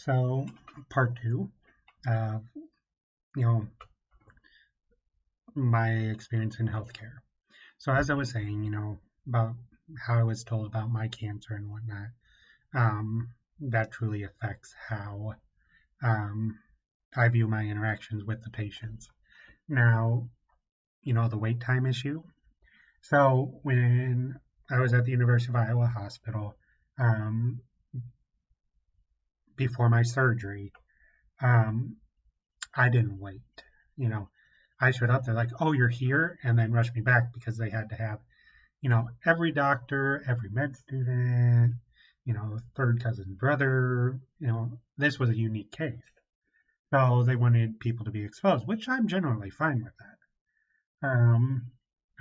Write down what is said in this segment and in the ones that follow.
So, part 2 of you know my experience in healthcare. So, as I was saying, about how I was told about my cancer and whatnot, that truly affects how um, I view my interactions with the patients. Now, the wait time issue. So, when I was at the University of Iowa Hospital um, before my surgery, um, I didn't wait. You know, I showed up, they're like, "Oh, you're here," and then rushed me back because they had to have, every doctor, every med student, third cousin brother, this was a unique case. So they wanted people to be exposed, which I'm generally fine with that.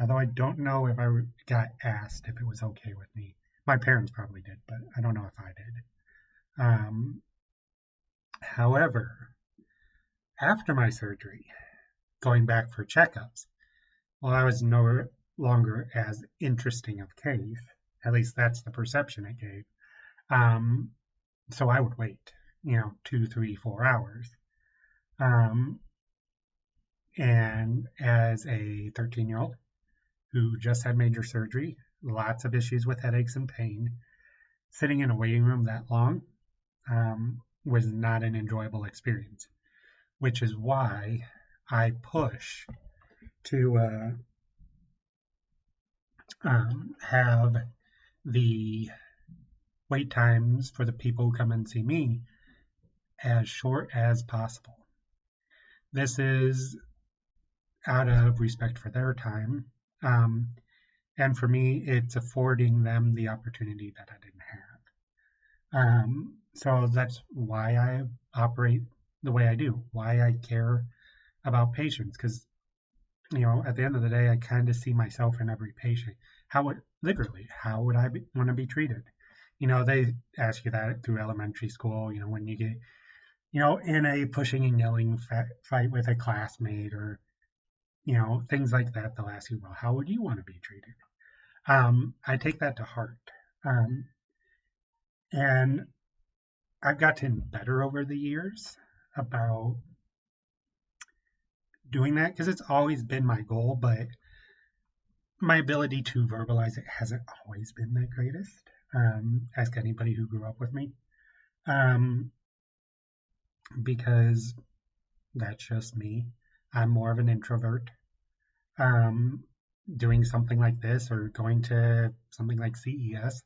Although I don't know if I got asked if it was okay with me. My parents probably did, but I don't know if I did. However, after my surgery, going back for checkups, well, I was no longer as interesting of case. At least that's the perception it gave. Um, so I would wait, 2, 3, 4 hours. Um, and as a 13-year-old who just had major surgery, lots of issues with headaches and pain, sitting in a waiting room that long was not an enjoyable experience, which is why I push to have the wait times for the people who come and see me as short as possible. This is out of respect for their time. And for me, it's affording them the opportunity that I didn't have. So that's why I operate the way I do, why I care about patients, because at the end of the day, I kind of see myself in every patient. How would I want to be treated? They ask you that through elementary school. When you get, in a pushing and yelling fight with a classmate, or things like that, they'll ask you, well, how would you want to be treated? I take that to heart, and I've gotten better over the years about doing that because it's always been my goal, but my ability to verbalize it hasn't always been the greatest. Ask anybody who grew up with me, because that's just me. I'm more of an introvert. Doing something like this or going to something like CES,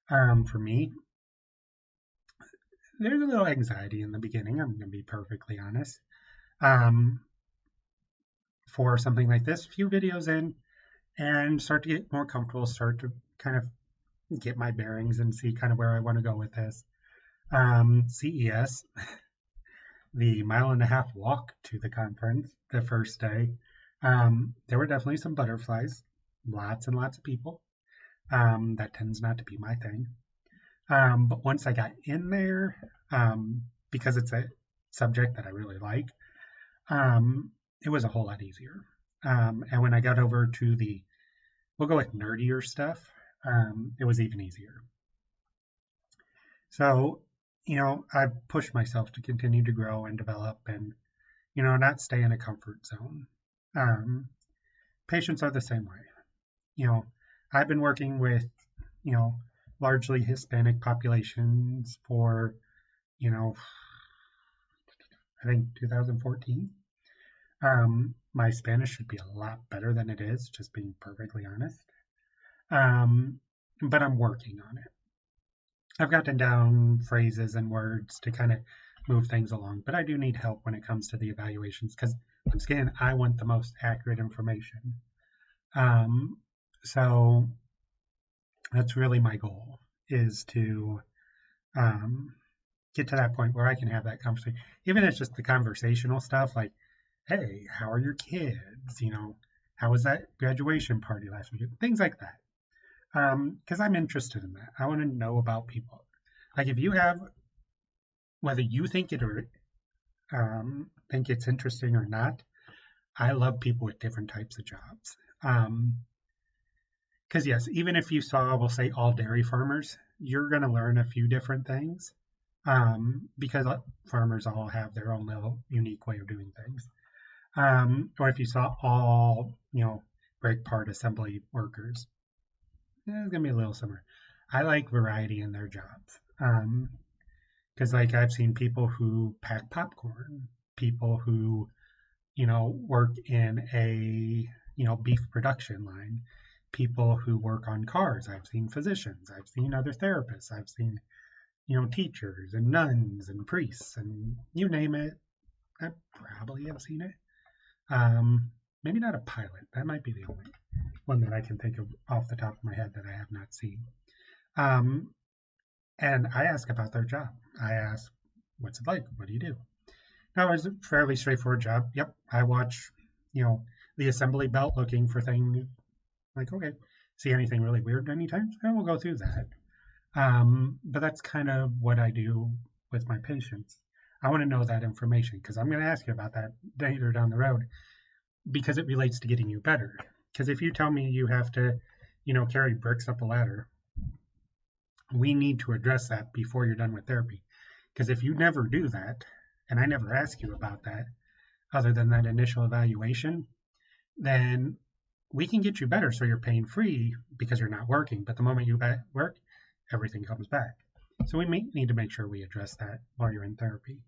for me, there's a little anxiety in the beginning. I'm going to be perfectly honest. For something like this, a few videos in, and start to get more comfortable, start to kind of get my bearings and see kind of where I want to go with this. CES, the 1.5 mile walk to the conference the first day, there were definitely some butterflies, lots and lots of people. That tends not to be my thing. But once I got in there, because it's a subject that I really like, it was a whole lot easier. And when I got over to we'll go with nerdier stuff, it was even easier. So, I pushed myself to continue to grow and develop and, not stay in a comfort zone. Patients are the same way. I've been working with, largely Hispanic populations for, I think 2014. My Spanish should be a lot better than it is, just being perfectly honest. But I'm working on it. I've gotten down phrases and words to kind of move things along, but I do need help when it comes to the evaluations because, once again, I want the most accurate information. So that's really my goal, is to get to that point where I can have that conversation. Even if it's just the conversational stuff like, hey, how are your kids? How was that graduation party last week? Things like that. Because I'm interested in that. I want to know about people. Like if you have, whether you think it or think it's interesting or not, I love people with different types of jobs. Because yes, even if you saw, we'll say all dairy farmers, you're going to learn a few different things. because farmers all have their own little unique way of doing things. Or if you saw all, brake part assembly workers, it's gonna be a little similar. I like variety in their jobs. Because like I've seen people who pack popcorn, people who, work in a, beef production line, people who work on cars. I've seen physicians, I've seen other therapists, I've seen, teachers and nuns and priests and you name it. I probably have seen it. Maybe not a pilot. That might be the only one that I can think of off the top of my head that I have not seen. Um, and I ask about their job. I ask, what's it like? What do you do? Now, it's a fairly straightforward job. Yep, I watch, the assembly belt looking for things. Like, okay, see anything really weird anytime? And we'll go through that. But that's kind of what I do with my patients. I want to know that information because I'm going to ask you about that later down the road because it relates to getting you better. Because if you tell me you have to, carry bricks up a ladder, we need to address that before you're done with therapy. Because if you never do that, and I never ask you about that, other than that initial evaluation, then we can get you better so you're pain free because you're not working. But the moment you work, everything comes back. So we need to make sure we address that while you're in therapy.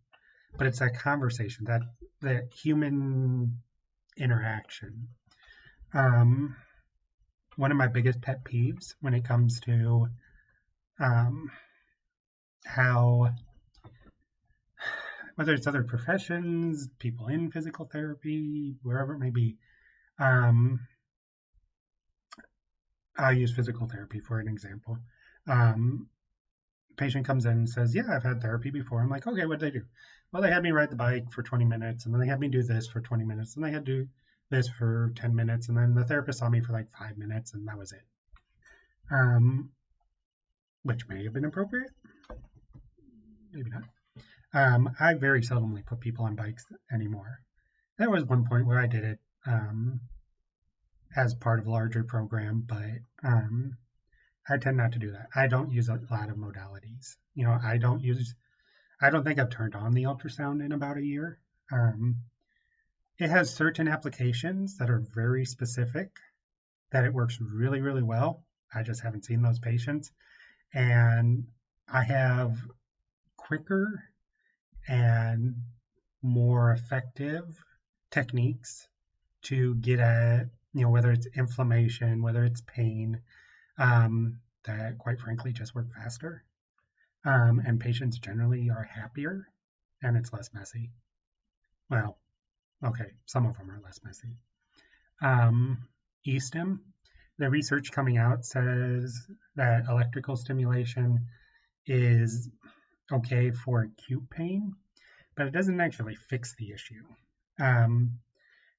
But it's that conversation, that the human interaction. One of my biggest pet peeves when it comes to how, whether it's other professions, people in physical therapy, wherever it may be, I'll use physical therapy for an example. Patient comes in and says, yeah, I've had therapy before. I'm like, okay, what did they do? Well, they had me ride the bike for 20 minutes, and then they had me do this for 20 minutes, and they had to do this for 10 minutes, and then the therapist saw me for like 5 minutes, and that was it. Which may have been appropriate, maybe not. I very seldomly put people on bikes anymore. There was one point where I did it as part of a larger program, but I tend not to do that. I don't use a lot of modalities. I don't think I've turned on the ultrasound in about a year. It has certain applications that are very specific, that it works really, really well. I just haven't seen those patients. And I have quicker and more effective techniques to get at, whether it's inflammation, whether it's pain, that quite frankly just work faster. And patients generally are happier and it's less messy. Well, okay, some of them are less messy. E-stim, the research coming out says that electrical stimulation is okay for acute pain, but it doesn't actually fix the issue.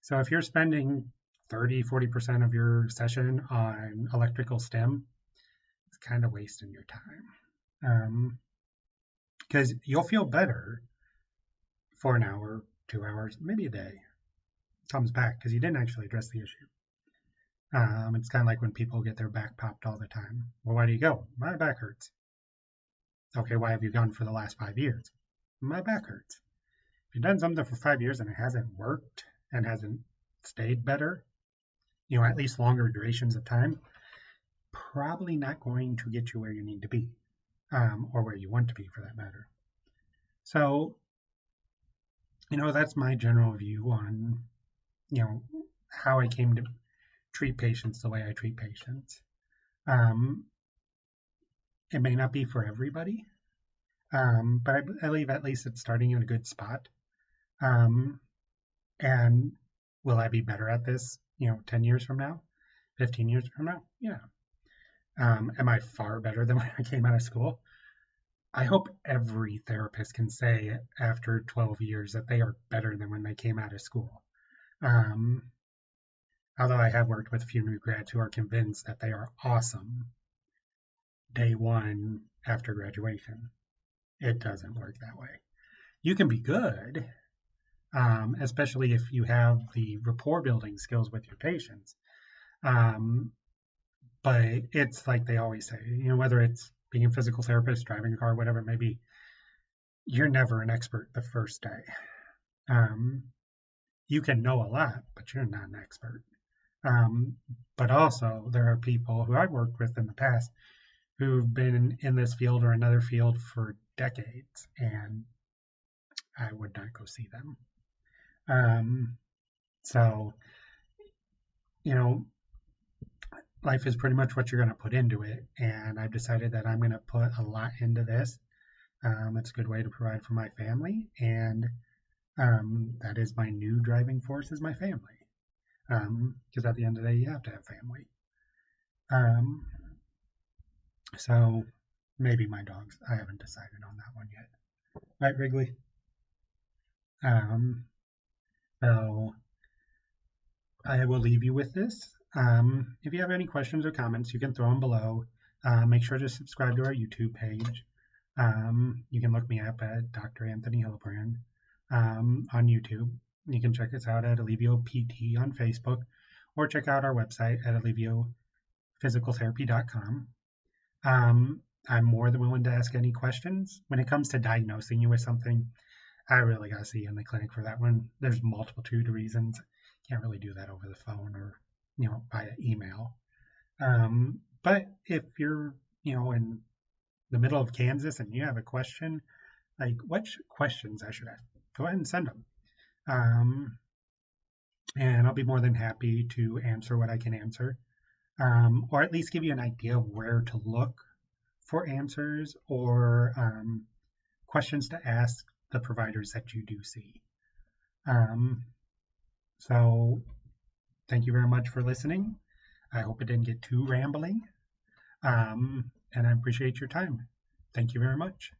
So if you're spending 30-40% of your session on electrical stim, it's kind of wasting your time. Because you'll feel better for an hour, 2 hours, maybe a day. It comes back because you didn't actually address the issue. It's kind of like when people get their back popped all the time. Well, why do you go? My back hurts. Okay, why have you gone for the last 5 years? My back hurts. If you've done something for 5 years and it hasn't worked and hasn't stayed better, at least longer durations of time, probably not going to get you where you need to be, or where you want to be for that matter. So, that's my general view on, how I came to treat patients the way I treat patients. It may not be for everybody, but I believe at least it's starting in a good spot. And will I be better at this, 10 years from now, 15 years from now? Yeah. Am I far better than when I came out of school? I hope every therapist can say after 12 years that they are better than when they came out of school. Although I have worked with a few new grads who are convinced that they are awesome day one after graduation. It doesn't work that way. You can be good, especially if you have the rapport building skills with your patients. But it's like they always say, whether it's being a physical therapist, driving a car, whatever it may be, you're never an expert the first day. You can know a lot, but you're not an expert. But also, there are people who I've worked with in the past who've been in this field or another field for decades, and I would not go see them. So, you know, life is pretty much what you're going to put into it, and I've decided that I'm going to put a lot into this. It's a good way to provide for my family, and that is my new driving force is my family. Because at the end of the day, you have to have family. So maybe my dogs. I haven't decided on that one yet. Right, Wrigley? Um, so I will leave you with this. If you have any questions or comments, you can throw them below. Make sure to subscribe to our YouTube page. You can look me up at Dr. Anthony Hillebrand on YouTube. You can check us out at Alivio PT on Facebook, or check out our website at aliviophysicaltherapy.com. I'm more than willing to ask any questions. When it comes to diagnosing you with something, I really got to see you in the clinic for that one. There's multitude of reasons. Can't really do that over the phone or, via email. But if you're, in the middle of Kansas and you have a question, like what questions I should ask, go ahead and send them. And I'll be more than happy to answer what I can answer, or at least give you an idea of where to look for answers or questions to ask the providers that you do see. So thank you very much for listening. I hope it didn't get too rambling, and I appreciate your time. Thank you very much.